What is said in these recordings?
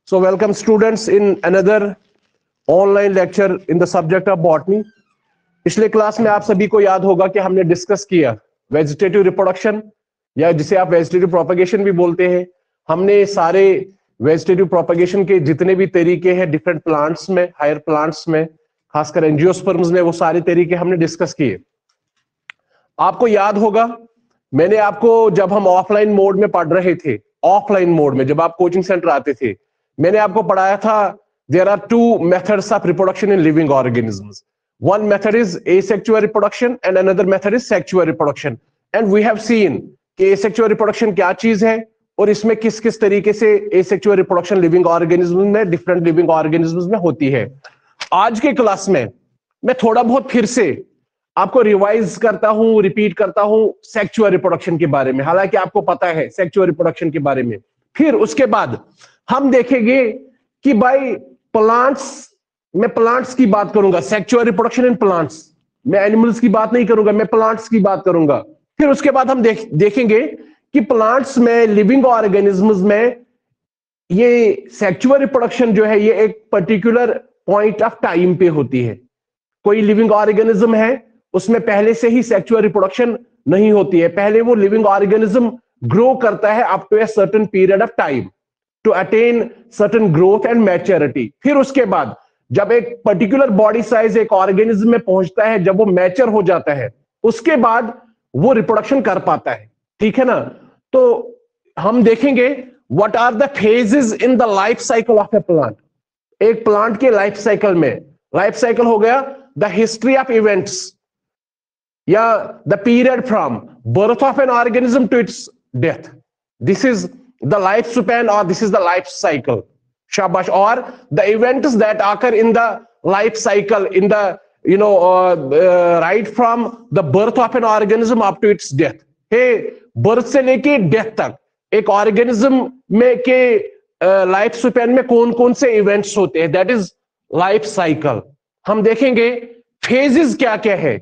So welcome students in another online lecture in the subject of botany. पिछले class में आप सभी को याद होगा कि हमने डिस्कस किया वेजिटेटिव रिप्रोडक्शन या जिसे आप वेजिटेटिव प्रोपगेशन भी बोलते हैं। हमने सारे वेजिटेटिव प्रोपगेशन के जितने भी तरीके हैं डिफरेंट प्लांट्स में, हायर प्लांट्स में, खासकर एंजियोस्पर्म्स में, वो सारे तरीके हमने डिस्कस किए। आपको याद होगा मैंने आपको जब हम ऑफलाइन मोड में पढ़ रहे थे, ऑफलाइन मोड में जब आप कोचिंग सेंटर आते थे, मैंने आपको पढ़ाया था there are two methods of reproduction in living organisms. One method is asexual reproduction and another method is sexual reproduction. And we have seen कि asexual reproduction क्या चीज है और इसमें किस किस तरीके से asexual reproduction living organisms में, different living organisms में होती है। आज के क्लास में मैं थोड़ा बहुत फिर से आपको रिवाइज करता हूं, रिपीट करता हूं सेक्सुअल रिप्रोडक्शन के बारे में, हालांकि आपको पता है सेक्सुअल रिप्रोडक्शन के बारे में। फिर उसके बाद हम देखेंगे कि भाई मैं प्लांट्स की बात करूंगा, सेक्सुअल रिप्रोडक्शन इन प्लांट्स। मैं एनिमल्स की बात नहीं करूंगा, मैं प्लांट्स की बात करूंगा। फिर उसके बाद हम देखेंगे कि प्लांट्स में, लिविंग ऑर्गेनिजम्स में ये सेक्सुअल रिप्रोडक्शन जो है ये एक पर्टिकुलर पॉइंट ऑफ टाइम पे होती है। कोई लिविंग ऑर्गेनिज्म है उसमें पहले से ही सेक्सुअल रिप्रोडक्शन नहीं होती है, पहले वो लिविंग ऑर्गेनिज्म ग्रो करता है up to a certain period of time to attain certain growth and maturity. फिर उसके बाद जब एक पर्टिकुलर बॉडी साइज एक ऑर्गेनिज्म में पहुंचता है, जब वो मैच्योर हो जाता है, उसके बाद वो रिप्रोडक्शन कर पाता है। ठीक है ना? तो हम देखेंगे what are the phases in the life cycle of a plant. एक प्लांट के लाइफ साइकिल में, लाइफ साइकिल हो गया द हिस्ट्री ऑफ इवेंट्स या the period from birth of an organism to its death. This is the life span और this is the life cycle. Shabash. Or the events that occur in the life cycle, in the right from the birth of an organism up to its death. Hey, birth से लेके death तक एक organism में के life span में कौन कौन से इवेंट्स होते हैं, दैट इज लाइफ साइकिल। हम देखेंगे फेजेस क्या क्या है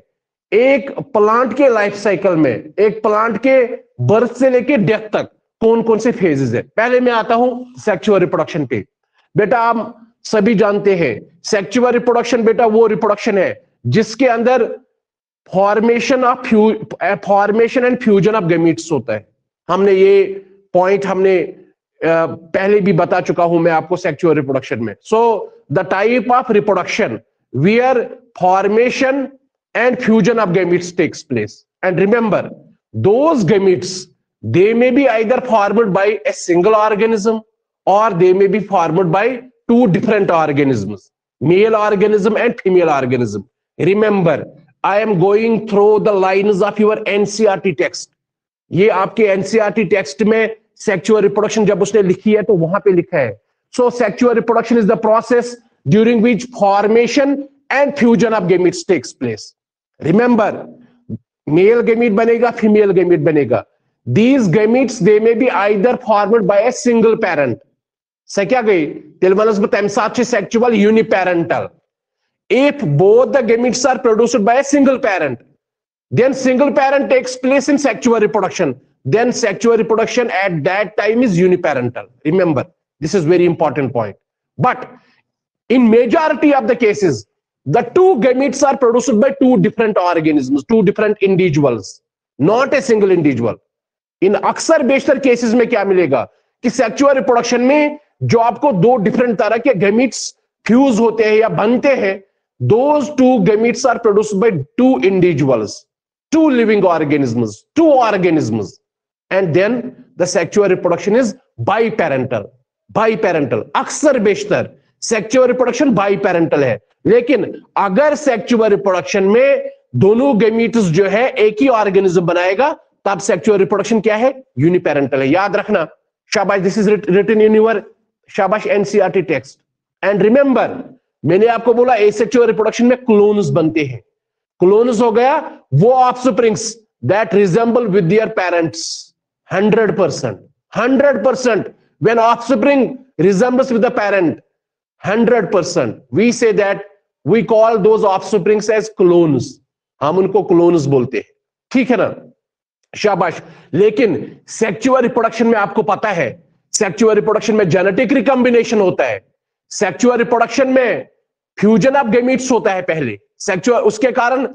एक प्लांट के लाइफ साइकिल में, एक प्लांट के बर्थ से लेके डेथ तक कौन कौन से फेजेस है। पहले मैं आता हूं सेक्सुअल रिप्रोडक्शन पे। बेटा आप सभी जानते हैं सेक्सुअल रिप्रोडक्शन बेटा वो रिप्रोडक्शन है जिसके अंदर formation and fusion of gametes होता है। हमने ये पॉइंट पहले भी बता चुका हूं मैं आपको सेक्सुअल रिप्रोडक्शन में। So the type of reproduction where formation and fusion of gametes takes place, and remember those gametes they may be either formed by a single organism or they may be formed by two different organisms, male organism and female organism. Remember, I am going through the lines of your NCERT text. ये आपके NCERT text में sexual reproduction जब उसने लिखी है तो वहां पे लिखा है। So sexual reproduction is the process during which formation and fusion of gametes takes place. Remember, male gamete बनेगा, female gamete बनेगा। These gametes they may be either formed by a single parent. से क्या गई तिलवनस्पति तमसाक्षी sexual uniparental. If both the gametes are produced by a single parent, then single parent takes place in sexual reproduction. Then sexual reproduction at that time is uniparental. Remember, this is very important point. But in majority of the cases, the two gametes are produced by two different organisms, two different individuals, not a single individual. इन अक्सर बेशतर cases में क्या मिलेगा कि sexual reproduction में जो आपको दो different तरह के गैमीट्स फ्यूज होते हैं या बनते हैं, those two gametes are produced by two individuals, two living organisms, two organisms, and then the sexual reproduction is biparental. Biparental अक्सर बेशतर सेक्सुअल रिप्रोडक्शन बाइपेरेंटल है, लेकिन अगर सेक्सुअल रिप्रोडक्शन में दोनों गैमीट्स जो है एक ही ऑर्गेनिज्म बनाएगा तब सेक्सुअल रिप्रोडक्शन क्या है, यूनिपेरेंटल है। याद रखना, शाबाश, this is written in your शाबाश एनसीईआरटी टेक्स्ट। एंड रिमेंबर, मैंने आपको बोला एसेक्सुअल रिप्रोडक्शन में क्लोन्स बनते हैं। क्लोन्स हो गया वो offsprings that resemble with their parents 100%। 100% when offspring resembles with the parent 100%, we say that we call those offsprings as clones. हम उनको क्लोन्स बोलते हैं। ठीक है ना? शाबाश। लेकिन सेक्सुअल रिप्रोडक्शन में आपको पता है सेक्सुअल रिप्रोडक्शन में जेनेटिक रिकॉम्बिनेशन होता है, सेक्सुअल रिप्रोडक्शन में फ्यूजन ऑफ गैमीट्स होता है पहले, सेक्सुअल उसके कारण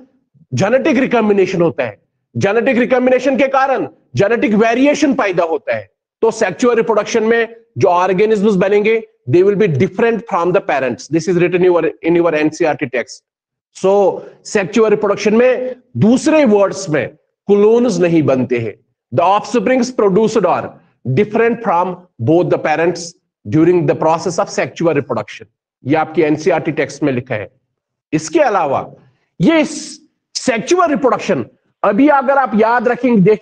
जेनेटिक रिकॉम्बिनेशन होता है, जेनेटिक रिकॉम्बिनेशन के कारण जेनेटिक वेरिएशन पैदा होता है। तो सेक्सुअल रिप्रोडक्शन में जो ऑर्गेनिजम्स बनेंगे they will be different from the parents. This is written in your NCERT text. So sexual reproduction में दूसरे वर्ड्स में क्लोन्स नहीं बनते हैं। The offsprings produced are different from both the parents during the process of sexual reproduction. ये आपकी NCERT text में लिखा है। इसके अलावा ये सेक्सुअल रिप्रोडक्शन अभी अगर आप याद रखेंगे,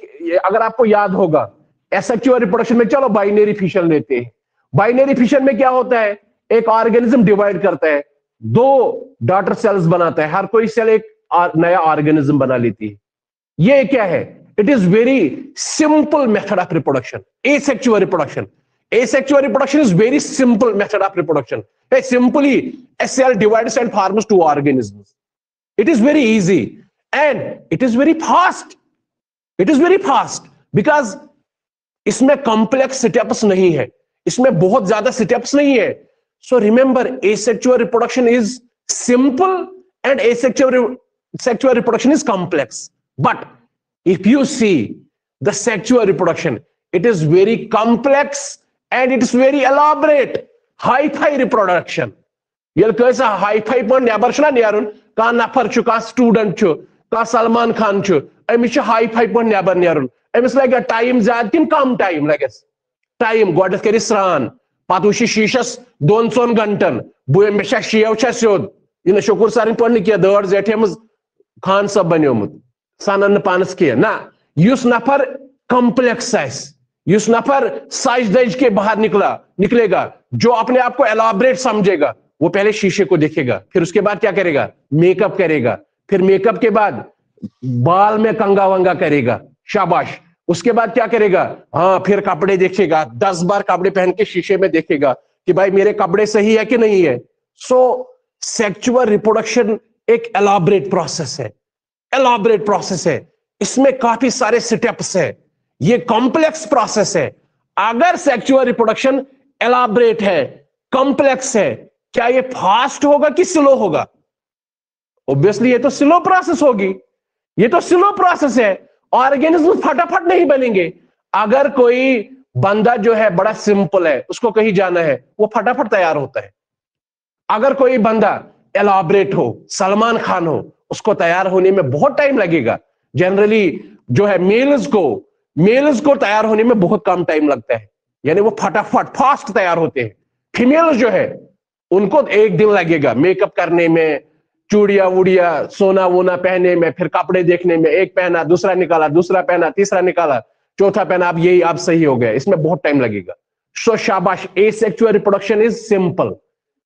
अगर आपको याद होगा एसेक्सुअल रिप्रोडक्शन में, चलो बाइनरी फिशन लेते हैं। बाइनरी फिशन में क्या होता है, एक ऑर्गेनिज्म डिवाइड करता है, दो डॉटर सेल्स बनाता है, हर कोई सेल एक नया ऑर्गेनिज्म बना लेती है। ये क्या है, it is very simple method of reproduction, asexual reproduction. Asexual reproduction is very simple method of reproduction. Simply a cell divides and forms two organisms. It is very easy and it is very fast. It is very fast because इसमें complex steps नहीं है, इसमें बहुत ज्यादा steps नहीं है. So remember, asexual reproduction is simple and sexual reproduction is complex. But if you see the sexual reproduction, it is very complex and it is very elaborate, high-fi reproduction. Yel kaisa high-fi pon nebar chuna niyarun ka nafar chu ka student chu ka Salman Khan chu emis high-fi pon nebar niyarun emis like a time zad kin kam time like es time godas keri sran patushi shishas 200 gantan bu emis shiyaw chasod ina shukur sarin pon kiya dor zethemus Khan sab banyomut sanan panas kiya na yus nafar complex size, युस नफर size दज के बाहर निकलेगा, जो अपने आप को एलाबरेट समझेगा, वो पहले शीशे को देखेगा, फिर उसके बाद क्या करेगा, मेकअप करेगा, फिर मेकअप के बाद बाल में कंगा वंगा करेगा, शाबाश। उसके बाद क्या करेगा, हाँ फिर कपड़े देखेगा, 10 बार कपड़े पहन के शीशे में देखेगा कि भाई मेरे कपड़े सही है कि नहीं है। सो सेक्सुअल रिप्रोडक्शन एक एलाबरेट प्रोसेस है, एलाबरेट प्रोसेस है, इसमें काफी सारे स्टेप्स है, ये कॉम्प्लेक्स प्रोसेस है। अगर सेक्सुअल रिप्रोडक्शन एलाबरेट है, कॉम्प्लेक्स है, क्या ये फास्ट होगा कि स्लो होगा? ऑब्वियसली ये तो स्लो प्रोसेस होगी, ये तो स्लो प्रोसेस है। ऑर्गेनिज्म फटाफट नहीं बनेंगे। अगर कोई बंदा जो है बड़ा सिंपल है, उसको कहीं जाना है, वो फटाफट तैयार होता है। अगर कोई बंदा एलाबरेट हो, सलमान खान हो, उसको तैयार होने में बहुत टाइम लगेगा। जनरली जो है मेल्स को तैयार होने में बहुत कम टाइम लगता है, यानी वो फटाफट फास्ट तैयार होते हैं। फीमेल्स जो है उनको 1 दिन लगेगा मेकअप करने में, चूड़िया वूड़िया सोना वोना पहने में, फिर कपड़े देखने में, एक पहना दूसरा निकाला, दूसरा पहना तीसरा निकाला, चौथा पहना, अब यही अब सही हो गया, इसमें बहुत टाइम लगेगा। सो शाबाश, asexual reproduction is simple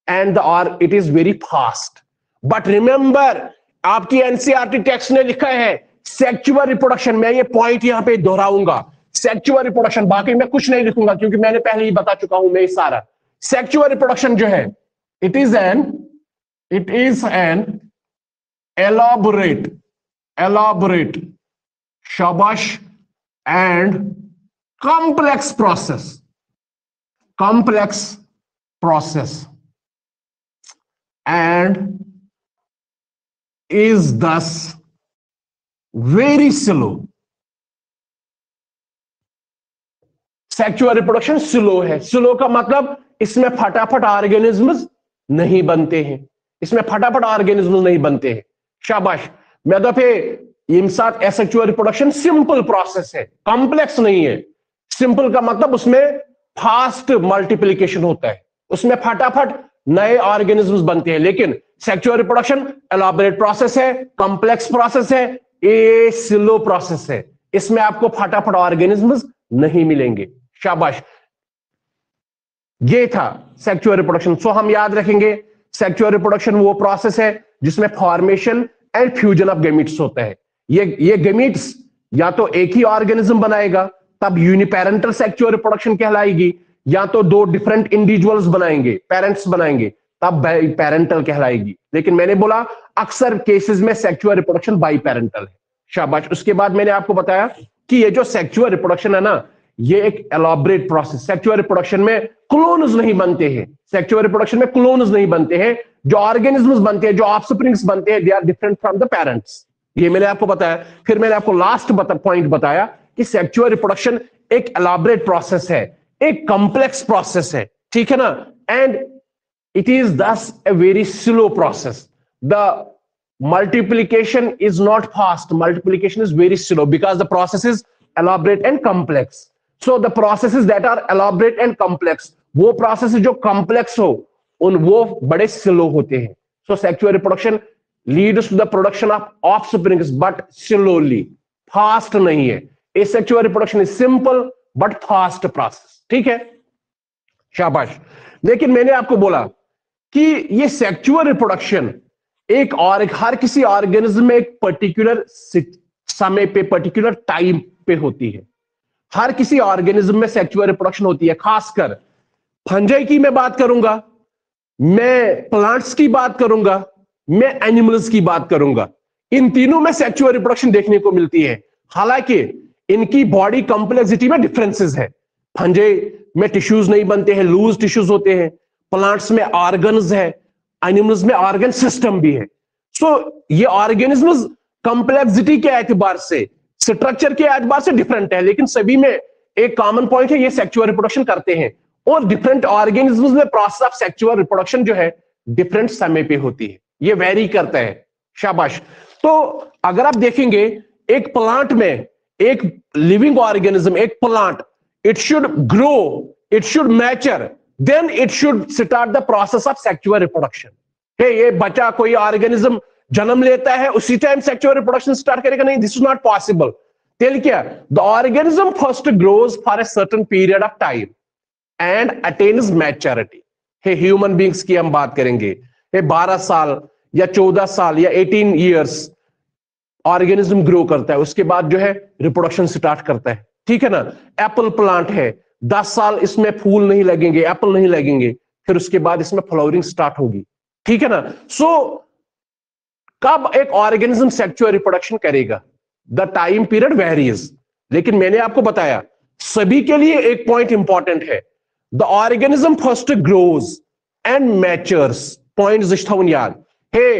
and और it is very fast. But remember, आपकी एनसीईआरटी टेक्स्ट ने लिखा है सेक्सुअल रिप्रोडक्शन, मैं ये पॉइंट यहां पे दोहराऊंगा, सेक्सुअल रिप्रोडक्शन, बाकी मैं कुछ नहीं लिखूंगा क्योंकि मैंने पहले ही बता चुका हूं मैं सारा। सेक्सुअल रिप्रोडक्शन जो है इट इज एन elaborate शाबाश and complex process and is thus very slow. Sexual reproduction slow है। स्लो का मतलब इसमें फटाफट ऑर्गेनिज्म्स नहीं बनते हैं, इसमें फटाफट ऑर्गेनिज्म्स नहीं बनते हैं। शाबाश। मैं दफे इन साथ एसेक्सुअल रिप्रोडक्शन सिंपल प्रोसेस है, कॉम्प्लेक्स नहीं है। सिंपल का मतलब उसमें फास्ट मल्टीप्लिकेशन होता है, उसमें फटाफट नए ऑर्गेनिज्म्स बनते हैं। लेकिन सेक्सुअल रिप्रोडक्शन एलाबोरेट प्रोसेस है, कॉम्प्लेक्स प्रोसेस है, ये स्लो प्रोसेस है, इसमें आपको फटाफट ऑर्गेनिज्म्स नहीं मिलेंगे। शाबाश। ये था सेक्सुअल रिप्रोडक्शन। सो हम याद रखेंगे, सेक्सुअल रिप्रोडक्शन वो प्रोसेस है जिसमें formation and fusion of gametes होता है। ये गैमीट्स या तो एक ही ऑर्गेनिज्म बनाएगा, तब यूनिपेरेंटल सेक्सुअल रिप्रोडक्शन कहलाएगी, या तो 2 डिफरेंट इंडिविजुअल्स बनाएंगे, पेरेंट्स बनाएंगे, तब पेरेंटल कहलाएगी। लेकिन मैंने बोला अक्सर केसेस में सेक्सुअल रिप्रोडक्शन बाई पेरेंटल है। शाबाश। उसके बाद मैंने आपको बताया कि ये जो सेक्सुअल रिप्रोडक्शन है ना, ये एक एलॉबरेट प्रोसेस। सेक्सुअल रिप्रोडक्शन में क्लोन्स नहीं बनते हैं, सेक्सुअल रिप्रोडक्शन में क्लोन्स नहीं बनते हैं। जो ऑर्गेनिजम्स बनते हैं, जो ऑफस्प्रिंग्स बनते हैं, they are different from the parents. ये मैंने आपको बताया। फिर मैंने आपको लास्ट पॉइंट बताया कि सेक्सुअल रिप्रोडक्शन एक एलॉबरेट प्रोसेस है, एक कॉम्प्लेक्स प्रोसेस है, ठीक है ना, and it is thus a very slow process. The multiplication is not fast, multiplication is very slow because the process is elaborate and complex. So the processes that are elaborate and complex, वो processes जो complex हो उन वो बड़े slow होते हैं. So sexual reproduction leads to the production of offsprings but slowly, fast नहीं है. Asexual reproduction is simple but fast process. ठीक है, शाबाश। लेकिन मैंने आपको बोला कि ये सेक्सुअल रिप्रोडक्शन एक और हर किसी ऑर्गेनिज्म में एक पर्टिकुलर समय पे, पर्टिकुलर टाइम पे होती है। हर किसी ऑर्गेनिज्म में सेक्सुअल रिप्रोडक्शन होती है। खासकर फंजाई की मैं बात करूंगा, मैं प्लांट्स की बात करूंगा, मैं एनिमल्स की बात करूंगा। इन तीनों में सेक्सुअल रिप्रोडक्शन देखने को मिलती है। हालांकि इनकी बॉडी कॉम्प्लेक्सिटी में डिफरेंसेस है। फंजाई में टिश्यूज नहीं बनते हैं, लूज टिश्यूज होते हैं। प्लांट्स में ऑर्गन्स है, एनिमल्स में ऑर्गन सिस्टम भी है। सो ये ऑर्गेनिज्म्स कॉम्प्लेक्सिटी के एतबार से, स्ट्रक्चर के एतबार से डिफरेंट है, लेकिन सभी में एक कॉमन पॉइंट है, ये सेक्सुअल रिप्रोडक्शन करते हैं। और डिफरेंट ऑर्गेनिज्म्स में प्रोसेस ऑफ सेक्सुअल रिप्रोडक्शन जो है डिफरेंट समय पे होती है, ये वेरी करता है। शाबाश। तो अगर आप देखेंगे एक प्लांट में, एक लिविंग ऑर्गेनिज्म, एक plant, it should grow, it should mature, then it should start the process of sexual reproduction. hey, ये बच्चा कोई ऑर्गेनिज्म जन्म लेता है उसी टाइम सेक्सुअल रिप्रोडक्शन स्टार्ट करेगा? नहीं, this is not possible. Till क्या the organism first grows for a certain period of time and attains maturity. Hey, human beings की हम बात करेंगे, हे 12 साल या 14 साल या 18 ईयर्स ऑर्गेनिज्म ग्रो करता है, उसके बाद जो है रिप्रोडक्शन स्टार्ट करता है, ठीक है ना। एप्पल प्लांट है, 10 साल इसमें फूल नहीं लगेंगे, एप्पल नहीं लगेंगे, फिर उसके बाद इसमें फ्लावरिंग स्टार्ट होगी, ठीक है ना। सो कब एक ऑर्गेनिज्म सेक्सुअल रिप्रोडक्शन करेगा? The time period varies. लेकिन मैंने आपको बताया सभी के लिए एक पॉइंट इंपॉर्टेंट है, the organism first grows and matures. Point जिष्ठाउन याद है,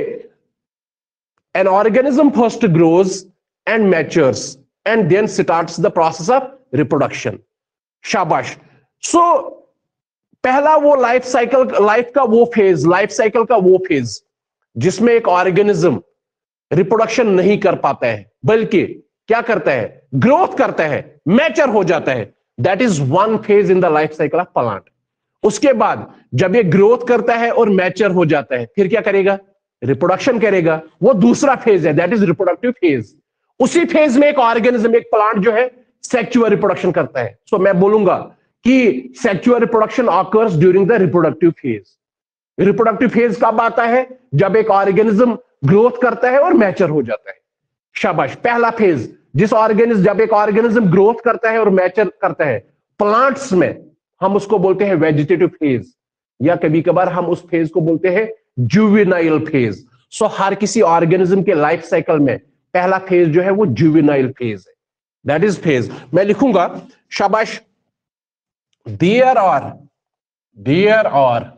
an organism first grows and matures and then starts the process of reproduction. शाबाश। सो पहला वो लाइफ साइकिल, लाइफ का वो फेज, लाइफ साइकिल का वो फेज जिसमें एक ऑर्गेनिज्म रिप्रोडक्शन नहीं कर पाता है, बल्कि क्या करता है? ग्रोथ करता है, मैच्योर हो जाता है। That is one phase in the life cycle of plant. उसके बाद जब ये ग्रोथ करता है और मैच्योर हो जाता है, फिर क्या करेगा? रिप्रोडक्शन करेगा। वो दूसरा फेज है, दैट इज रिप्रोडक्टिव फेज। उसी फेज में एक ऑर्गेनिज्म, एक प्लांट जो है सेक्सुअल रिप्रोडक्शन करता है। सो मैं बोलूंगा कि sexual reproduction occurs during the reproductive phase. Reproductive phase कब आता है? जब एक ऑर्गेनिज्म ग्रोथ करता है और मैच्योर हो जाता है। शाबाश। पहला फेज जब एक ऑर्गेनिज्म ग्रोथ करता है और मैच्योर करता है, प्लांट्स में हम उसको बोलते हैं वेजिटेटिव फेज, या कभी कभार हम उस फेज को बोलते हैं जुवेनाइल फेज। सो हर किसी ऑर्गेनिज्म के लाइफ साइकिल में पहला फेज जो है वो जुवेनाइल फेज है, दैट इज फेज। मैं लिखूंगा, शाबाश, there are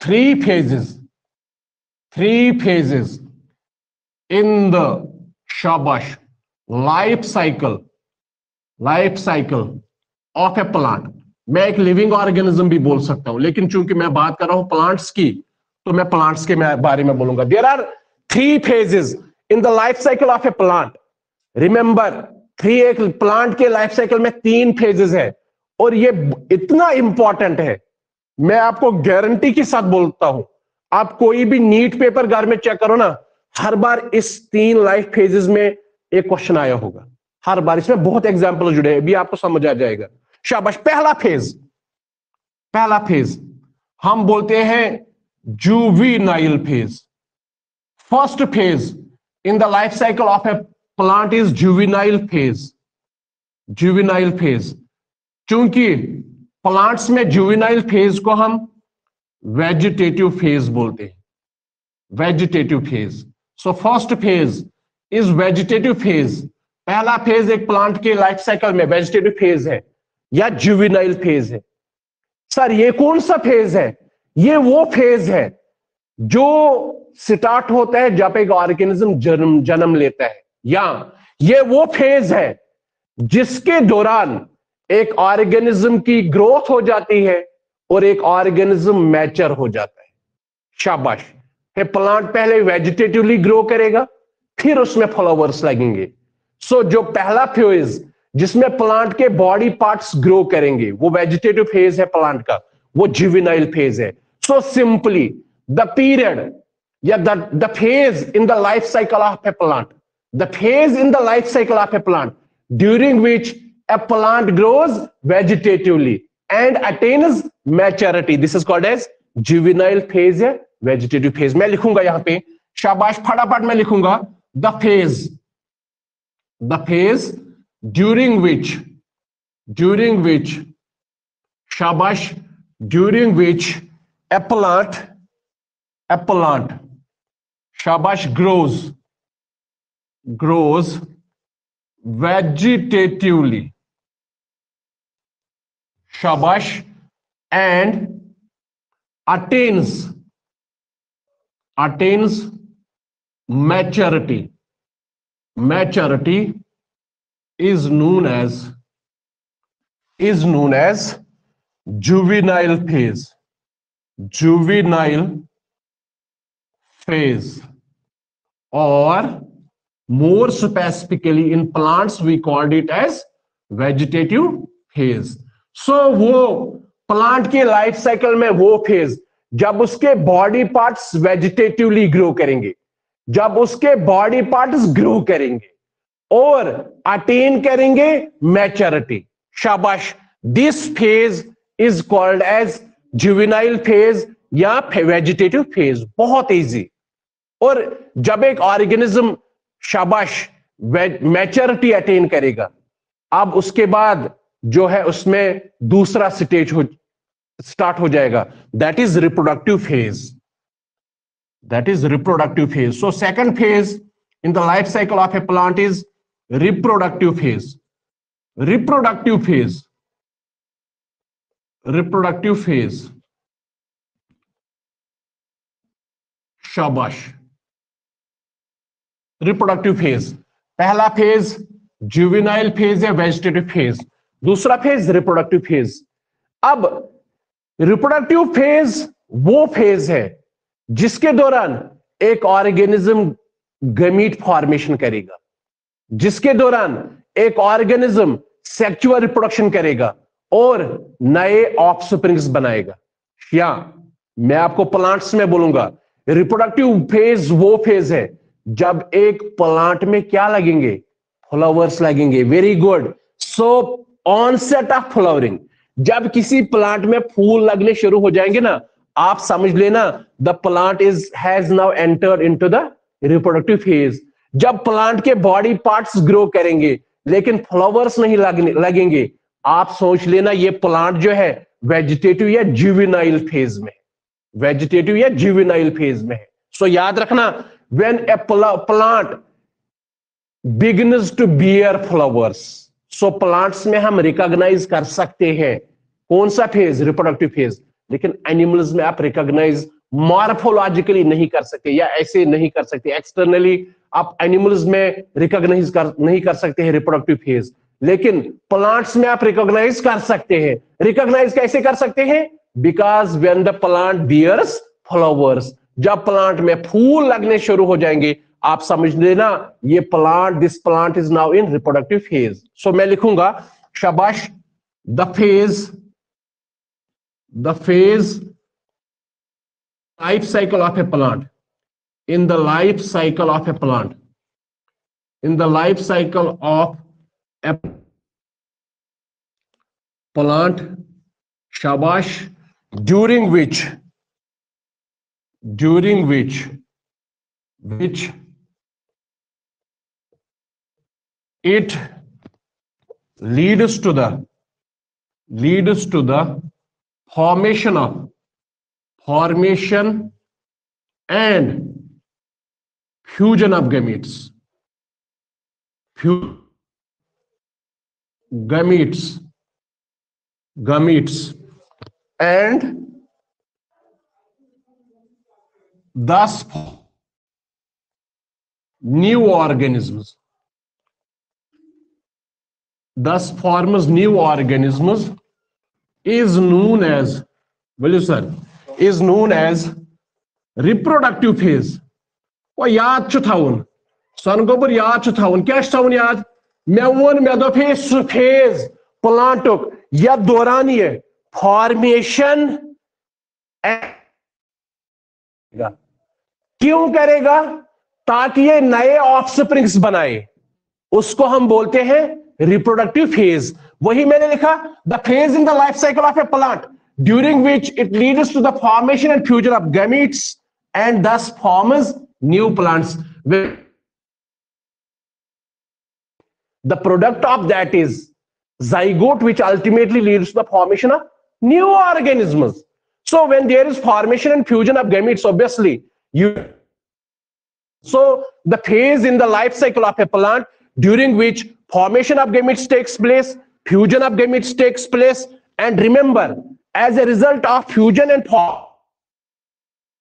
three phases in the shabash life cycle of a plant। मैं एक लिविंग ऑर्गेनिज्म भी बोल सकता हूं, लेकिन चूंकि मैं बात कर रहा हूं प्लांट्स की, तो मैं प्लांट्स के बारे में बोलूंगा। There are 3 phases in the life cycle of a plant। रिमेंबर, एक प्लांट के लाइफ साइकिल में 3 फेजेस है, और ये इतना इंपॉर्टेंट है, मैं आपको गारंटी के साथ बोलता हूं। आप कोई भी नीट पेपर घर में चेक करो ना, हर बार इस 3 लाइफ फेजेस में एक क्वेश्चन आया होगा, हर बार। इसमें बहुत एग्जाम्पल जुड़े हैं, भी आपको समझ आ जाएगा। शाबाश। पहला फेज हम बोलते हैं juvenile phase. First phase in the life cycle of a plant is juvenile phase. चूंकि प्लांट्स में जुवेनाइल फेज को हम वेजिटेटिव फेज बोलते हैं, vegetative phase. So first phase is vegetative phase पहला फेज एक प्लांट के लाइफ साइकिल में वेजिटेटिव फेज है या जुवेनाइल फेज है। सर ये कौन सा फेज है? ये वो फेज है जो स्टार्ट होता है जब एक ऑर्गेनिज्म जन्म लेता है, या ये वो फेज है जिसके दौरान एक ऑर्गेनिज्म की ग्रोथ हो जाती है और एक ऑर्गेनिज्म मैच्योर हो जाता है। शाबाश। प्लांट पहले वेजिटेटिवली ग्रो करेगा, फिर उसमें फ्लावर्स लगेंगे। सो जो पहला फेज जिसमें प्लांट के बॉडी पार्ट्स ग्रो करेंगे वो वेजिटेटिव फेज है प्लांट का, वो जुवेनाइल फेज है। सो सिंपली द पीरियड या the phase in the life cycle of a plant, the phase in the life cycle of a plant during which a plant grows vegetatively and attains maturity, this is called as juvenile phase या vegetative phase। मैं लिखूंगा यहां पे, शाबाश, फटाफट मैं लिखूंगा, the phase during which शाबाश, during which a plant शाबाश grows vegetatively, shabash, and attains maturity is known as juvenile phase, or more specifically in plants we called it as vegetative phase। So वो plant के life cycle में वो phase जब उसके body parts vegetatively grow करेंगे, जब उसके body parts grow करेंगे और अटेन करेंगे मैच्योरिटी। शाबाश। This phase is called as juvenile phase या वेजिटेटिव फेज। बहुत इजी। और जब एक ऑर्गेनिज्म शाबाश मैच्योरिटी अटेन करेगा, अब उसके बाद जो है उसमें दूसरा स्टेज स्टार्ट हो जाएगा, that is reproductive phase. So second phase in the life cycle of a plant is reproductive phase. शाबाश। रिप्रोडक्टिव फेज, पहला फेज जुवेनाइल फेज या वेजिटेटिव फेज, दूसरा फेज रिप्रोडक्टिव फेज। अब रिप्रोडक्टिव फेज वो phase है जिसके दौरान एक ऑर्गेनिज्म गमीट फॉर्मेशन करेगा, जिसके दौरान एक ऑर्गेनिज्म सेक्सुअल रिप्रोडक्शन करेगा और नए ऑफस्प्रिंग्स बनाएगा। या मैं आपको प्लांट्स में बोलूंगा, रिप्रोडक्टिव फेज वो फेज है जब एक प्लांट में क्या लगेंगे? फ्लावर्स लगेंगे। Very good. So onset of flowering, जब किसी प्लांट में फूल लगने शुरू हो जाएंगे ना, आप समझ लेना the plant has now entered into the reproductive phase. जब प्लांट के बॉडी पार्ट्स ग्रो करेंगे लेकिन फ्लावर्स नहीं लगेंगे, आप सोच लेना ये प्लांट जो है वेजिटेटिव या जुवेनाइल फेज में, वेजिटेटिव या जुवेनाइल फेज में है। सो याद रखना, when a plant begins to bear flowers, so plants में हम रिकॉग्नाइज कर सकते हैं कौन सा फेज? Reproductive phase. लेकिन एनिमल्स में आप रिकॉग्नाइज मॉर्फोलॉजिकली नहीं कर सकते या ऐसे नहीं कर सकते, एक्सटर्नली आप एनिमल्स में रिकॉग्नाइज नहीं कर सकते हैं रिप्रोडक्टिव फेज, लेकिन प्लांट्स में आप रिकॉग्नाइज कर सकते हैं। रिकॉग्नाइज कैसे कर सकते हैं? Because when the plant bears flowers, जब प्लांट में फूल लगने शुरू हो जाएंगे, आप समझ लेना ये plant, this plant is now in reproductive phase. So मैं लिखूंगा, शाबाश, the phase life cycle of a plant, in the life cycle of a plant, in the life cycle of a plant, शाबाश, during which it leads to the formation and fusion of gametes, gametes, and thus new organisms. Thus forms new organisms is known as, will you sir, is known as reproductive phase. वो याद छु थाउन, सन गोबर याद छु थाउन, क्या थाउन याद? मैं वन मैं दफे सु फेज प्लांटुक या दौरान ये फॉर्मेशन क्यों करेगा? ताकि ये नए ऑफस्प्रिंग्स बनाए, उसको हम बोलते हैं रिप्रोडक्टिव फेज. वही मैंने लिखा, the phase in the life cycle of a plant during which it leads to the formation and fusion of gametes and thus forms new plants. The product of that is zygote, which ultimately leads to the formation of new organisms. So when there is formation and fusion of gametes, obviously so the phase in the life cycle of a plant during which formation of gametes takes place, fusion of gametes takes place, and remember, as a result of fusion and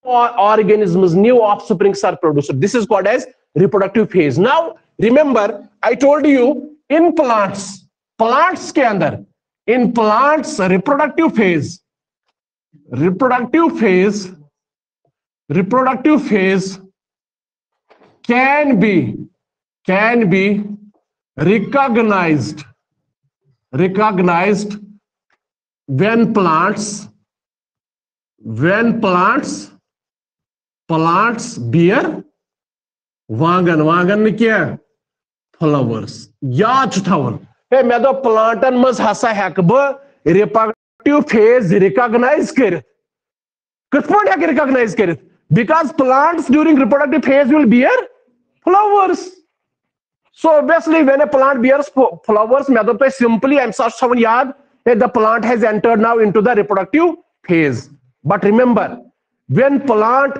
organisms, new offsprings are produced. This is called as reproductive phase. Now remember, I told you in plants के अंदर, in plants reproductive phase can be recognized when plants bear वांगन में क्या flowers. याद थवन हे मे दो plankton मज हसा हेक ब reproductive phase recognise कर कथ पॉइंट हेक रिकॉग्नाइज कर because plants during reproductive phase will bear flowers. So obviously when a plant bears flowers मे दो सिंपली आई एम सच थवन याद the plant has entered now into the reproductive phase. But remember, when plant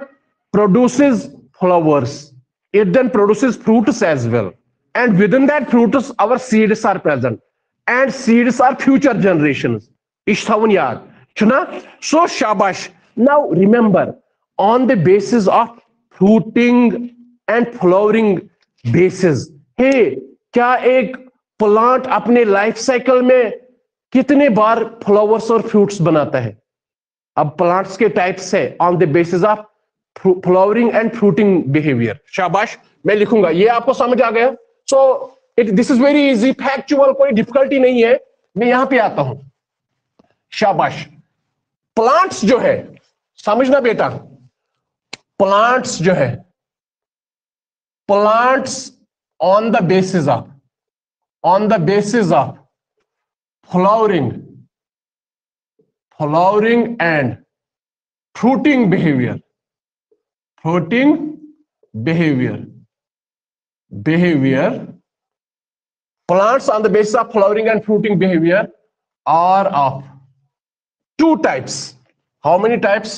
produces flowers, it then produces fruits as well, and within that fruits our seeds are present, and seeds are future generations. Ishthavun yaad chuna. So shabash. Now remember, on the basis of fruiting and flowering basis, hey, क्या एक plant अपने life cycle में कितने बार flowers और fruits बनाता है? अब plants के टाइप्स है on the basis of flowering and fruiting behaviour. शाबाश, मैं लिखूंगा, ये आपको समझ आ गया. So this is very easy, factual, कोई डिफिकल्टी नहीं है. मैं यहां पे आता हूं. शाबाश. प्लांट्स जो है, समझना बेटा, प्लांट्स जो है, plants on the basis of flowering and fruiting behavior, plants on the basis of flowering and fruiting behavior are of two types. How many types?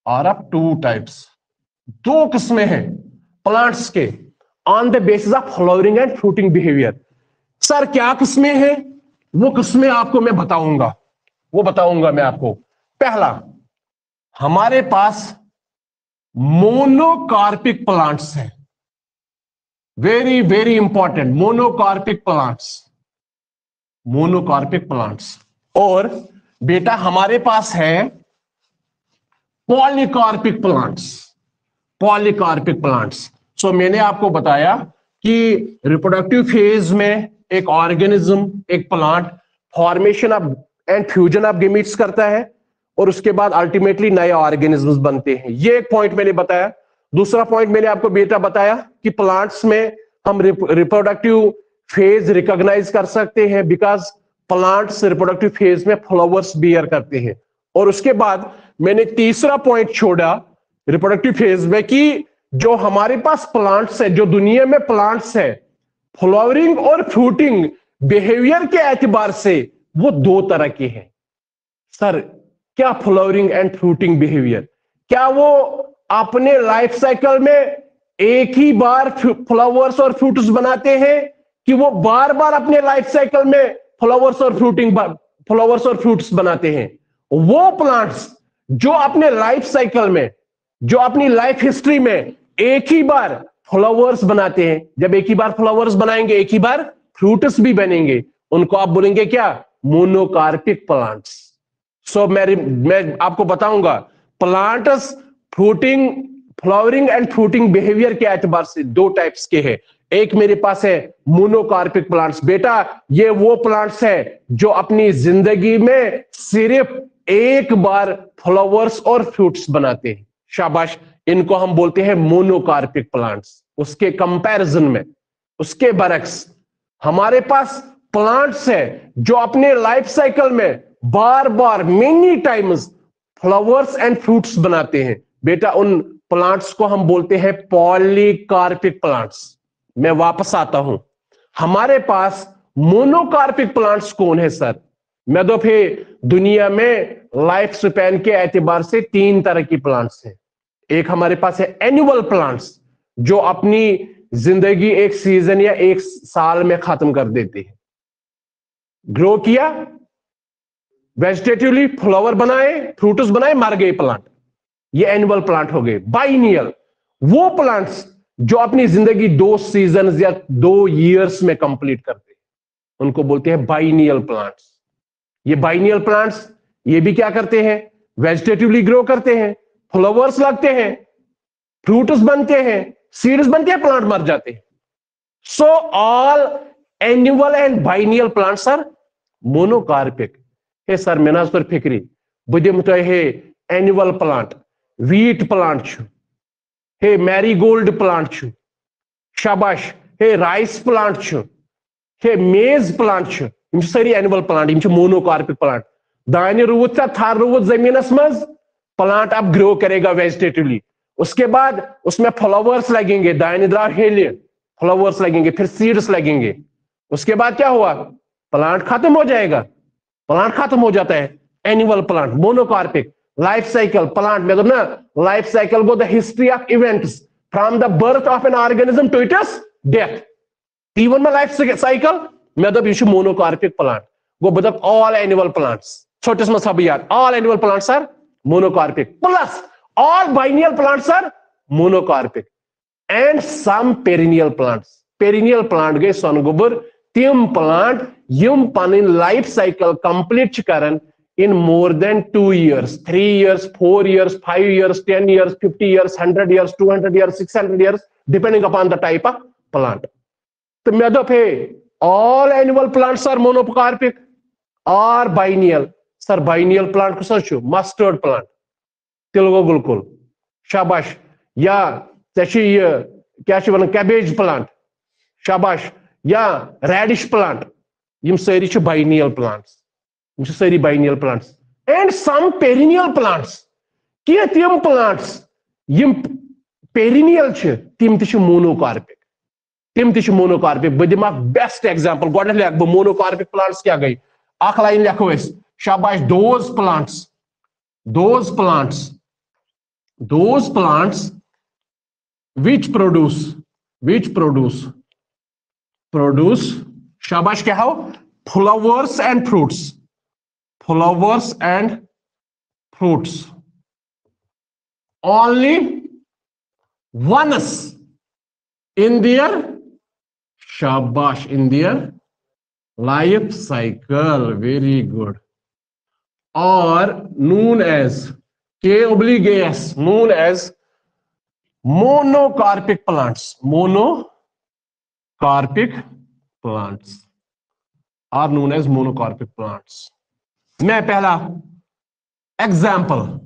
Are of two types. दो किस्में हैं plants के on the basis of flowering and fruiting behaviour. Sir क्या किस्में हैं? वो किस्में आपको मैं बताऊंगा, मैं आपको. पहला, हमारे पास मोनोकार्पिक प्लांट्स हैं. Very very important, monocarpic plants. और बेटा हमारे पास है पॉलीकार्पिक प्लांट्स. सो मैंने आपको बताया कि रिप्रोडक्टिव फेज में एक ऑर्गेनिज्म, एक plant formation of and fusion of gametes करता है और उसके बाद अल्टीमेटली नए ऑर्गेनिजम्स बनते हैं. ये एक पॉइंट मैंने बताया. दूसरा पॉइंट मैंने आपको बेटा बताया कि प्लांट्स में हम रिप्रोडक्टिव फेज रिकॉग्नाइज कर सकते हैं बिकॉज प्लांट्स रिप्रोडक्टिव फेज में फ्लावर्स बियर करते हैं. और उसके बाद मैंने तीसरा पॉइंट छोड़ा रिप्रोडक्टिव फेज में कि जो हमारे पास प्लांट्स है, जो दुनिया में प्लांट्स है, फ्लावरिंग और फ्रूटिंग बिहेवियर के एतबार से वो दो तरह के हैं. सर क्या फ्लावरिंग एंड फ्रूटिंग बिहेवियर, क्या वो अपने लाइफ साइकिल में एक ही बार फ्लावर्स और फ्रूट्स बनाते हैं कि वो बार बार अपने लाइफ साइकिल में फ्लावर्स और फ्रूट्स बनाते हैं। वो प्लांट्स जो अपने लाइफ साइकिल में, जो अपनी लाइफ हिस्ट्री में एक ही बार फ्लावर्स बनाते हैं, जब एक ही बार फ्लावर्स बनाएंगे एक ही बार फ्रूट्स भी बनेंगे, उनको आप बोलेंगे क्या? Monocarpic plants. सो मैं आपको बताऊंगा plants flowering and fruiting behaviour के एतबार से दो टाइप्स के हैं। एक मेरे पास है मोनोकार्पिक प्लांट्स। बेटा ये वो प्लांट्स है जो अपनी जिंदगी में सिर्फ एक बार फ्लावर्स और फ्रूट्स बनाते हैं। शाबाश, इनको हम बोलते हैं मोनोकार्पिक प्लांट्स। उसके कंपैरिजन में, उसके बरक्स हमारे पास प्लांट्स है जो अपने लाइफ साइकिल में बार बार many times flowers and fruits बनाते हैं। बेटा उन प्लांट्स को हम बोलते हैं पॉलीकार्पिक प्लांट्स। मैं वापस आता हूं, हमारे पास मोनोकार्पिक प्लांट्स कौन है सर? मैं तो फिर दुनिया में लाइफ स्पैन के एतबार से तीन तरह की प्लांट्स हैं। एक हमारे पास है एनुअल प्लांट्स जो अपनी जिंदगी एक सीजन या एक साल में खत्म कर देते हैं। ग्रो किया, वेजिटेटिवली फ्लावर बनाए, फ्रूट्स बनाए, मर गए प्लांट, ये एनुअल प्लांट हो गए। बाइनियल, वो प्लांट्स जो अपनी जिंदगी 2 सीजन या 2 ईयर्स में कंप्लीट करते हैं, उनको बोलते हैं बाइनियल प्लांट्स। ये बाइनियल प्लांट्स ये भी क्या करते हैं? वेजिटेटिवली ग्रो करते हैं, फ्लावर्स लगते हैं, फ्रूट्स बनते हैं, सीड्स बनते हैं, प्लांट मर जाते हैं। So all annual and biennial plants are monocarpic. हे सर मैं पर फिक्री बह दिम तुह हे एनुअल प्लांट, वीट प्लांट छु, हे मैरीगोल्ड प्लांट छु, शाबाश, हे राइस प्लांट छु, हे मेज प्लांट छु, यम सारी एनुअल प्लांट, यम मोनोकार्पिक प्लांट। दाने रुवत सा थार रुवत जमीनस मज, प्लांट अब ग्रो करेगा वेजिटेटिवली, उसके बाद उसमें फ्लावर्स लगेंगे, दाने द्राव हेले, फ्लावर्स लगेंगे, फिर सीड्स लगेंगे, उसके बाद क्या हुआ? प्लांट खत्म हो जाएगा, प्लांट खत्म हो जाता है। Annual plant, monocarpic. Life cycle plant में ना, life cycle go the history of events from the birth of an organism to its death. Even में लाइफ साइकिल में दब यह मोनोकार्पिक प्लांट गो बदब ऑल एनुअल प्लांट्स। छोटे में सब याद, all annual plants are monocarpic plus all biennial plants are monocarpic and some perennial plants. Perennial plant गए सोनगुबर तिम plant यम पन लाइफ साइकिल कंप्लीट करन in more than 2 years, 3 years, 4 years, 5 years, 10 years, 50 years, 100 years, 200 years, 600 years, depending upon the type of plant. तो मैं दो पे all annual plants are monocarpic or biennial. Sir biennial plant को सोचो mustard plant, तिलगो गुलकुल, शाबाश, या क्या कैबेज प्लांट, शाबाश, या रेडिश प्लांट, यम सारी बाइनियल प्लांट्स, यम सारी biennial plants and some perennial plants. कि तिम प्लांट्स यम पेरिनियल तिम ति मोनोकार्पिक, तिम ति मोनोकार्पिक। बह दिम बेस्ट एग्जांपल, गोड लिख बह मोनोकार्पिक प्लांट्स क्या गई, अख लाइन लिखो अस, शाबाश, those plants which produce शाबाश क्या हो, flowers and fruits only once in their शाबाश in their life cycle, very good, or known as K-S, known as monocarpic plants. Monocarpic plants are known as monocarpic plants. मैं पहला example,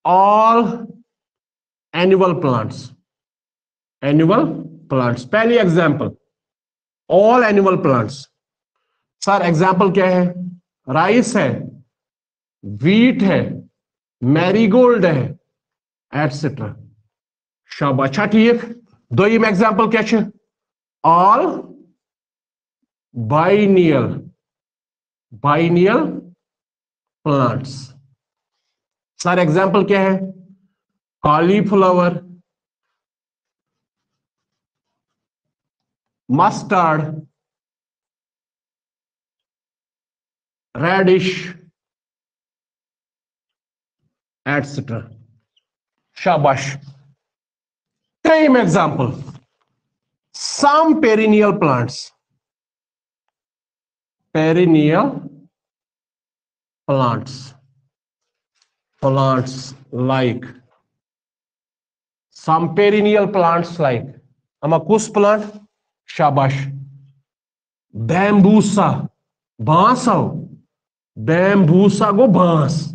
all annual plants, पहली example, all annual plants. Sir example क्या है? Rice है, wheat है, marigold है, etcetera. शाबाश, अच्छा ठीक। दोयम एग्जाम्पल क्या है? All biennial plants. Sir example क्या है? Cauliflower, mustard, radish, etc. Shabash. Same example. Some perennial plants. Perennial plants. Plants like. Some perennial plants like. Amakus plant. Shabash. Bambusa. Bansau. Bambusa go bans.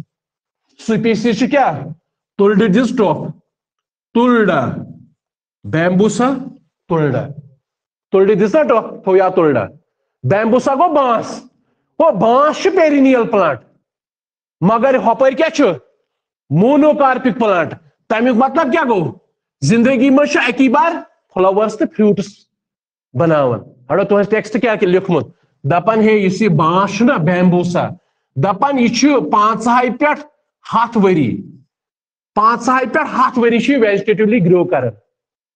Species kya? Tulda this top. Tulda. Bambusa. Tulda. Tulda this top. Thoya tulda. Bambusa go bans. वो बांस perennial plant मगर हपर क्या monocarpic plant तमिक मतलब क्या गो जिंदगी में अकी बार flowers तो fruits बनावन हड़ो तुह टेक्स्ट क्या लिखमुत दपन हे इस बांस ना बैम्बूसा दपन यह 5 पे 7 वरी 5 पे 7 वरी वेजिटेटिवली ग्रो कर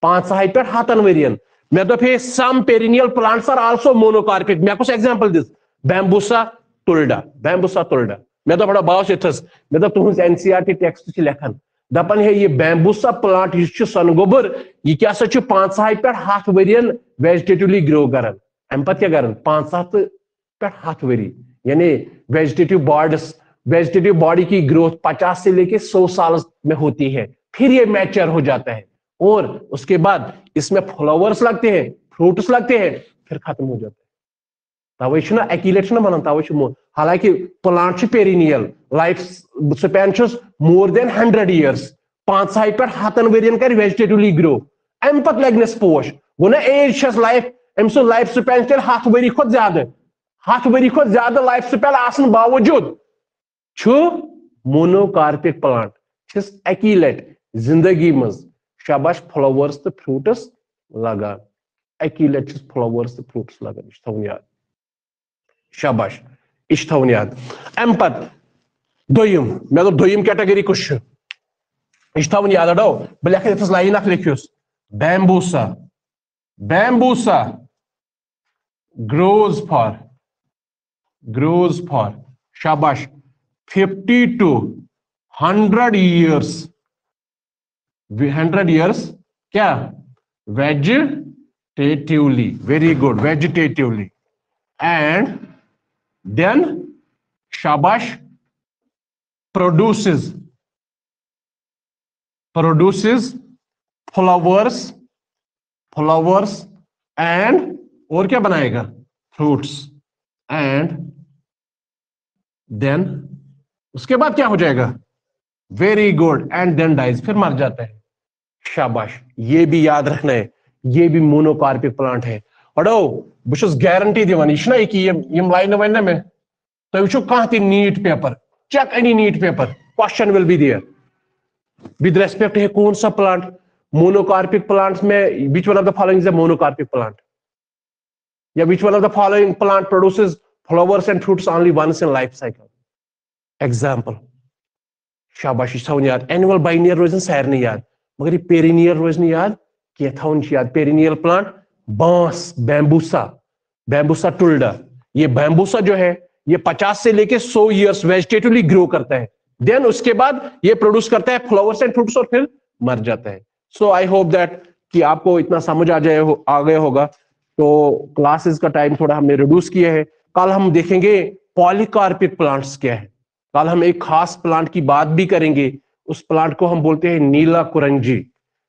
5 पे 7 वरियन मे दप हे some perennial plants are also monocarpic मे कुछ example this Bambusa tulda. Bambusa tulda. मैं तो बड़ा बाव से थस मैं तो तुम एनसीईआरटी टेक्स्ट से लेखन दपन है ये बैम्बूसा प्लांट यह सनगोबर यह क्या 5 पे 7 वरियन वेजिटेटिवली ग्रो करन अम पत क्या करन 5 पे 7 वरी यानी वेजिटेटिव बॉडी की ग्रोथ 50 से लेके 100 साल में होती है फिर ये मैच्योर हो जाता है और उसके बाद इसमें फ्लावर्स लगते हैं फ्रूट्स लगते हैं फिर खत्म हो जाता है तवे एक्यूलेट वन तवे हालांकि plant perennial life span more than 100 years 5 पे 7 वरियन कर वेजिटेटिवली ग्रो अम पत लगनस पोश गो ना एज लाइफ अम सो लाइफ स्पैन 7 वरी खुद ज्यादा 7 वरी खुद ज्यादा लाइफ स्पैन आसन बावजूद मोनोकार्पिक प्लांट एक्यूलेट जिंदगी मज शाबाश फ्लावर्स तो फ्रूट्स लगान एक्यूलेट फ्लावर्स तो फ्रूट्स लगान थवन याद शाबाश इश थवन याद अम पत दोयम मे दो दोयम कैटेगरी कुछ इश थवन याद अडो बह लेख ये लाइन अख लिखियोस बैम्बूसा बैम्बूसा grows for शाबाश 50 to 100 years 100 years क्या vegetatively very good vegetatively and then shabash produces flowers and और क्या बनाएगा फ्रूट्स एंड देन उसके बाद क्या हो जाएगा very good and then dies फिर मर जाता है शाबाश ये भी याद रखना है ये भी मोनोकार्पिक प्लांट है अड़ो बहुत गारंटी दिवान यह कि लाइन वन मे तुम वो कह NEET paper check any NEET paper question will be there with respect है कौन सा प्लांट मोनोकार्पिक प्लांट्स में which one of the following is a monocarpic plant या which one of the following plant produces flowers and fruits only once in life cycle example शाबाश थवन याद annual बाइनियर रोजन सारे याद मगर ये पेरिनियल रोजन याद क्या थवन याद पेरिनियल प्लांट बांस बैम्बूसा टुल्डा ये बैम्बूसा जो है ये 50 से लेके 100 years वेजिटेटिवली ग्रो करता है देन उसके बाद ये प्रोड्यूस करता है फ्लावर्स एंड फ्रूट्स और फिर मर जाता है सो आई होप दैट कि आपको इतना समझ आ गया होगा तो क्लासेस का टाइम थोड़ा हमने रिड्यूस किया है कल हम देखेंगे पॉलीकार्पिक प्लांट्स क्या है कल हम एक खास प्लांट की बात भी करेंगे उस प्लांट को हम बोलते हैं नीला कुरंजी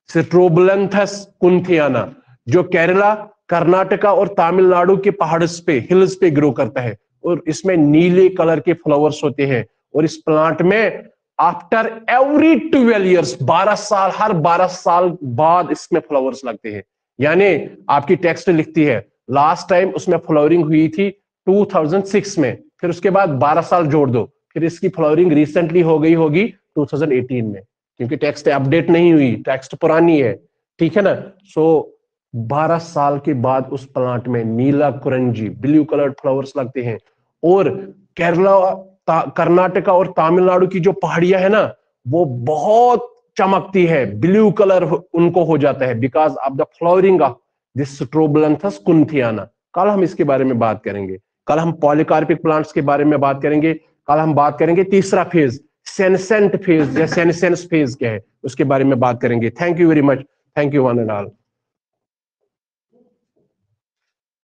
सिट्रोबलंथस कुंथियाना जो केरला कर्नाटका और तमिलनाडु के पहाड़ों पे हिल्स पे ग्रो करता है और इसमें नीले कलर के फ्लावर्स होते हैं और इस प्लांट में आफ्टर एवरी 12 years 12 साल हर 12 साल बाद इसमें फ्लावर्स लगते हैं यानी आपकी टेक्स्ट लिखती है लास्ट टाइम उसमें फ्लावरिंग हुई थी 2006 में फिर उसके बाद 12 साल जोड़ दो फिर इसकी फ्लावरिंग रिसेंटली हो गई होगी 2018 में क्योंकि टेक्स्ट अपडेट नहीं हुई टेक्स्ट पुरानी है ठीक है ना सो 12 साल के बाद उस प्लांट में नीला कुरंजी ब्लू कलर्ड फ्लावर्स लगते हैं और केरला कर्नाटका और तमिलनाडु की जो पहाड़ियां है ना वो बहुत चमकती है ब्लू कलर उनको हो जाता है because of the flowering of this Strobilanthes kunthiana. कल हम इसके बारे में बात करेंगे। कल हम पॉलीकार्पिक प्लांट्स के बारे में बात करेंगे। कल हम बात करेंगे तीसरा फेज, सेनेसेंट फेज या सेनेसेंस फेज क्या है, उसके बारे में बात करेंगे। Thank you very much. Thank you one and all.